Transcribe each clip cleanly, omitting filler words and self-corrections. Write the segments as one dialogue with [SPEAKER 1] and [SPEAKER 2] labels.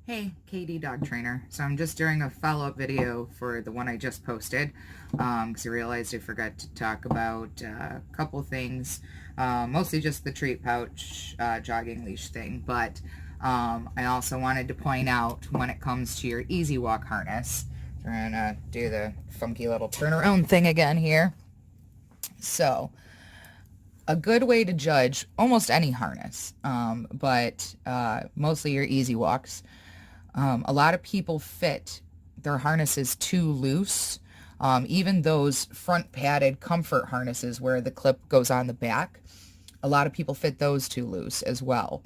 [SPEAKER 1] Hey, Katie Dog Trainer. So I'm just doing a follow-up video for the one I just posted because I realized I forgot to talk about a couple things, mostly just the treat pouch jogging leash thing, but I also wanted to point out when it comes to your Easy Walk harness. We're going to do the funky little turnaround thing again here. So a good way to judge almost any harness, but mostly your Easy Walks. A lot of people fit their harnesses too loose. Even those front padded comfort harnesses where the clip goes on the back, a lot of people fit those too loose as well.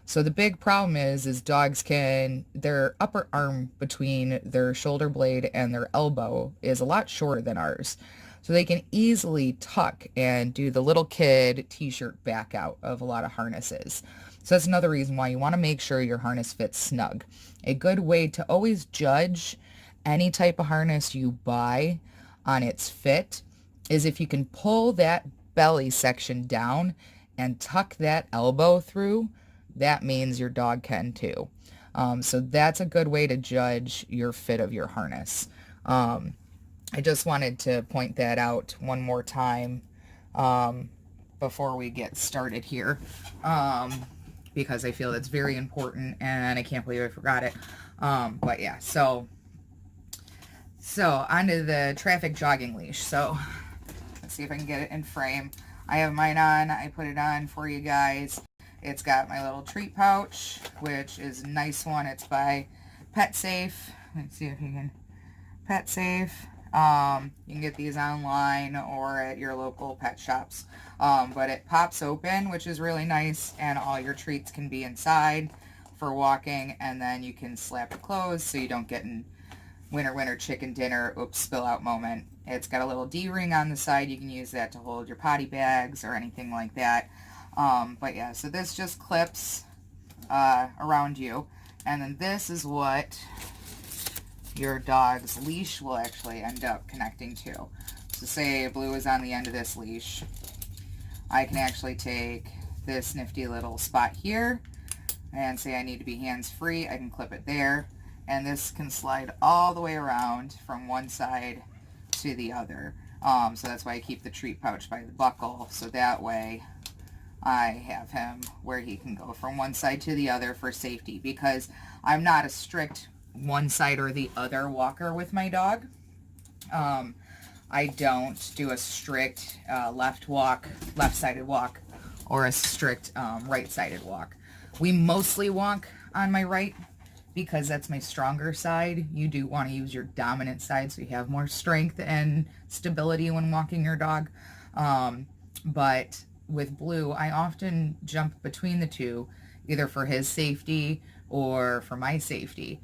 [SPEAKER 1] So the big problem is dogs their upper arm between their shoulder blade and their elbow is a lot shorter than ours. So they can easily tuck and do the little kid t-shirt back out of a lot of harnesses. So that's another reason why you want to make sure your harness fits snug. A good way to always judge any type of harness you buy on its fit is if you can pull that belly section down and tuck that elbow through. That means your dog can too. So that's a good way to judge your fit of your harness. I just wanted to point that out one more time before we get started here, because I feel that's very important and I can't believe I forgot it. But yeah, so onto the traffic jogging leash. So let's see if I can get it in frame. I have mine on. I put it on for you guys. It's got my little treat pouch, which is a nice one. It's by Pet Safe. Let's see if you can. Pet Safe. You can get these online or at your local pet shops. But it pops open, which is really nice, and all your treats can be inside for walking, and then you can slap it closed so you don't get in winner chicken dinner, oops, spill out moment. It's got a little D-ring on the side. You can use that to hold your potty bags or anything like that. But yeah, so this just clips around you, and then this is what your dog's leash will actually end up connecting to. So say Blue is on the end of this leash. I can actually take this nifty little spot here and say I need to be hands-free. I can clip it there, and this can slide all the way around from one side to the other. So that's why I keep the treat pouch by the buckle, so that way I have him where he can go from one side to the other for safety, because I'm not a strict one side or the other walker with my dog. I don't do a strict left-sided walk, or a strict right-sided walk. We mostly walk on my right because that's my stronger side. You do want to use your dominant side so you have more strength and stability when walking your dog. But with Blue, I often jump between the two, either for his safety or for my safety.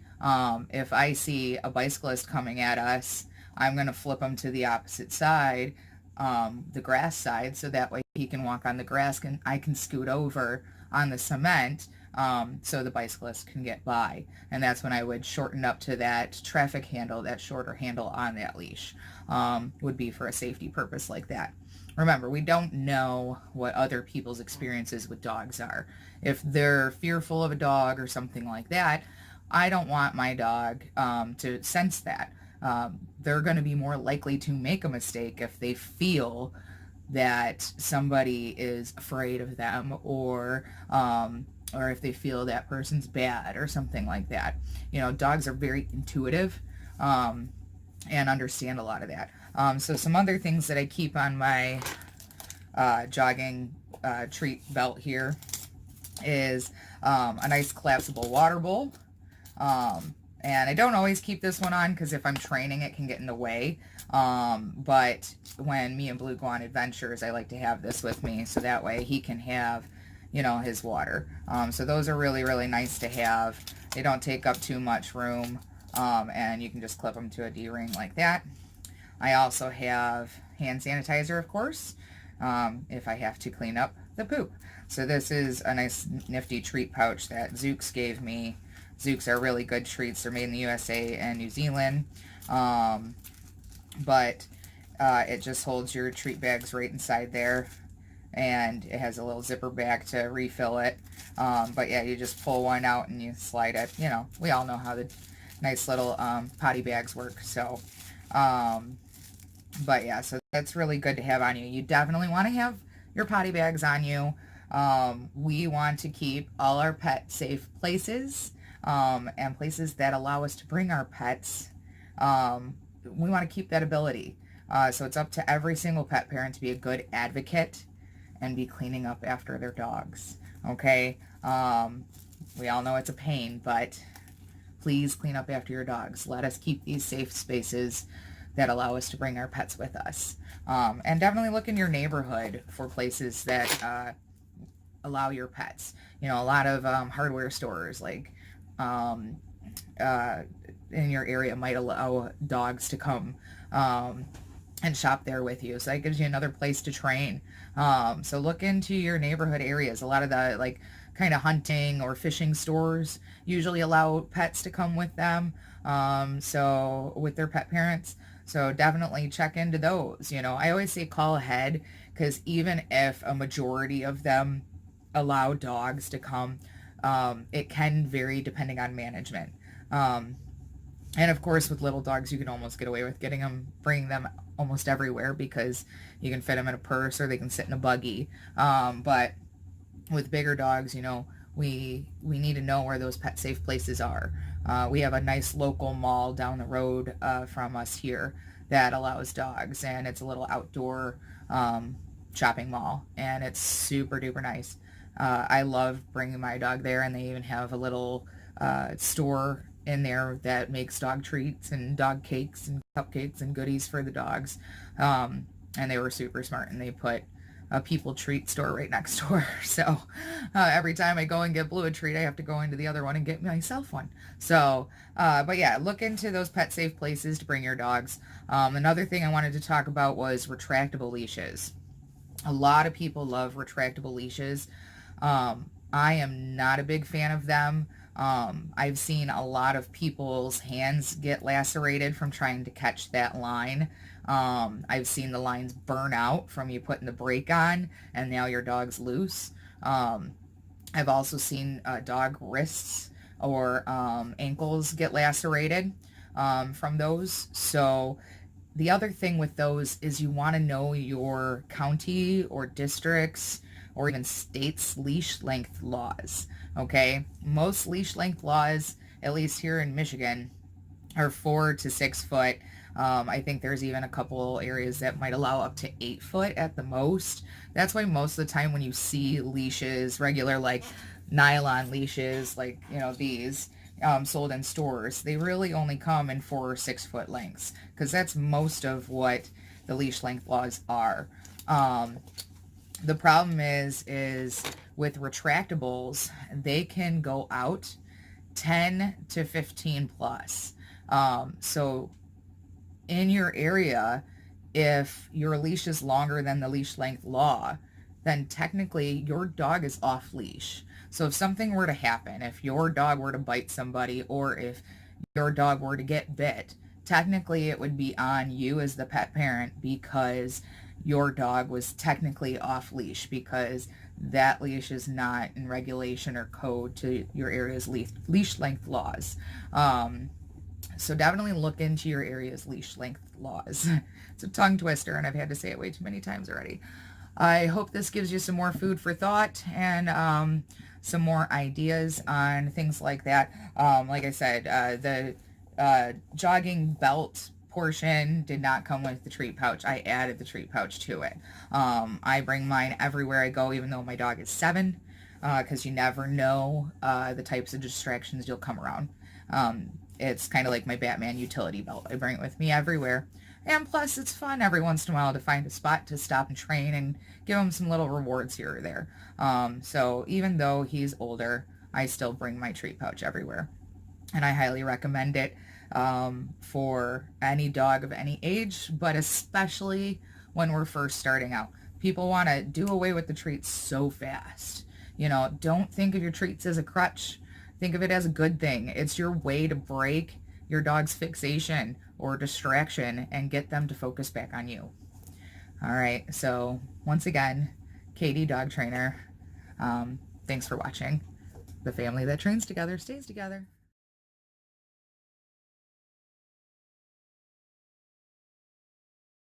[SPEAKER 1] If I see a bicyclist coming at us, I'm going to flip him to the opposite side, the grass side, so that way he can walk on the grass and I can scoot over on the cement, so the bicyclist can get by. And that's when I would shorten up to that traffic handle, that shorter handle on that leash, would be for a safety purpose like that. Remember, we don't know what other people's experiences with dogs are. If they're fearful of a dog or something like that, I don't want my dog to sense that. They're going to be more likely to make a mistake if they feel that somebody is afraid of them, or if they feel that person's bad or something like that. You know, dogs are very intuitive and understand a lot of that. So some other things that I keep on my jogging treat belt here is a nice collapsible water bowl. And I don't always keep this one on because if I'm training it can get in the way. But when me and Blue go on adventures, I like to have this with me so that way he can have, you know, his water. So those are really, really nice to have. They don't take up too much room, and you can just clip them to a D-ring like that. I also have hand sanitizer, of course, if I have to clean up the poop. So this is a nice nifty treat pouch that Zooks gave me. Zooks are really good treats. They're made in the USA and New Zealand. But it just holds your treat bags right inside there. and it has a little zipper back to refill it. But yeah, you just pull one out and you slide it. You know, we all know how the nice little potty bags work. So, but yeah, so that's really good to have on you. You definitely want to have your potty bags on you. We want to keep all our pet safe places, and places that allow us to bring our pets. We want to keep that ability. So it's up to every single pet parent to be a good advocate and be cleaning up after their dogs. Okay? We all know it's a pain, but please clean up after your dogs. Let us keep these safe spaces that allow us to bring our pets with us. And definitely look in your neighborhood for places that allow your pets. You know, a lot of hardware stores, like in your area, might allow dogs to come and shop there with you. So that gives you another place to train. So look into your neighborhood areas. A lot of the like kind of hunting or fishing stores usually allow pets to come with them. So with their pet parents. So definitely check into those. You know, I always say call ahead, because even if a majority of them allow dogs to come, it can vary depending on management. And of course, with little dogs, you can almost get away with bringing them almost everywhere, because you can fit them in a purse or they can sit in a buggy. But with bigger dogs, you know, we need to know where those pet safe places are. We have a nice local mall down the road from us here that allows dogs, and it's a little outdoor shopping mall, and it's super duper nice. I love bringing my dog there, and they even have a little store in there that makes dog treats and dog cakes and cupcakes and goodies for the dogs. And they were super smart, and they put a people treat store right next door. So every time I go and get Blue a treat, I have to go into the other one and get myself one. So, but yeah, look into those pet safe places to bring your dogs. Another thing I wanted to talk about was retractable leashes. A lot of people love retractable leashes. I am not a big fan of them. I've seen a lot of people's hands get lacerated from trying to catch that line. I've seen the lines burn out from you putting the brake on, and now your dog's loose. I've also seen dog wrists or ankles get lacerated from those. So the other thing with those is you want to know your county or district's or even state's leash length laws. Okay, most leash length laws, at least here in Michigan, are 4 to 6 foot. I think there's even a couple areas that might allow up to 8 foot at the most. That's why most of the time when you see leashes, regular like nylon leashes, like, you know, these sold in stores, they really only come in 4 or 6 foot lengths, because that's most of what the leash length laws are. The problem is with retractables, they can go out 10 to 15 plus. So in your area, if your leash is longer than the leash length law, then technically your dog is off leash. So if something were to happen, if your dog were to bite somebody, or if your dog were to get bit, technically it would be on you as the pet parent, because your dog was technically off leash, because that leash is not in regulation or code to your area's leash length laws. So definitely look into your area's leash length laws. It's a tongue twister, and I've had to say it way too many times already. I hope this gives you some more food for thought and some more ideas on things like that. Like I said, the jogging belt portion did not come with the treat pouch. I added the treat pouch to it. I bring mine everywhere I go, even though my dog is 7, because you never know the types of distractions you'll come around. It's kind of like my Batman utility belt. I bring it with me everywhere. And plus, it's fun every once in a while to find a spot to stop and train and give him some little rewards here or there. So even though he's older, I still bring my treat pouch everywhere. And I highly recommend it for any dog of any age, but especially when we're first starting out. People want to do away with the treats so fast. You know, don't think of your treats as a crutch. Think of it as a good thing. It's your way to break your dog's fixation or distraction and get them to focus back on you. All right, so once again, Katie, dog trainer. Thanks for watching. The family that trains together stays together.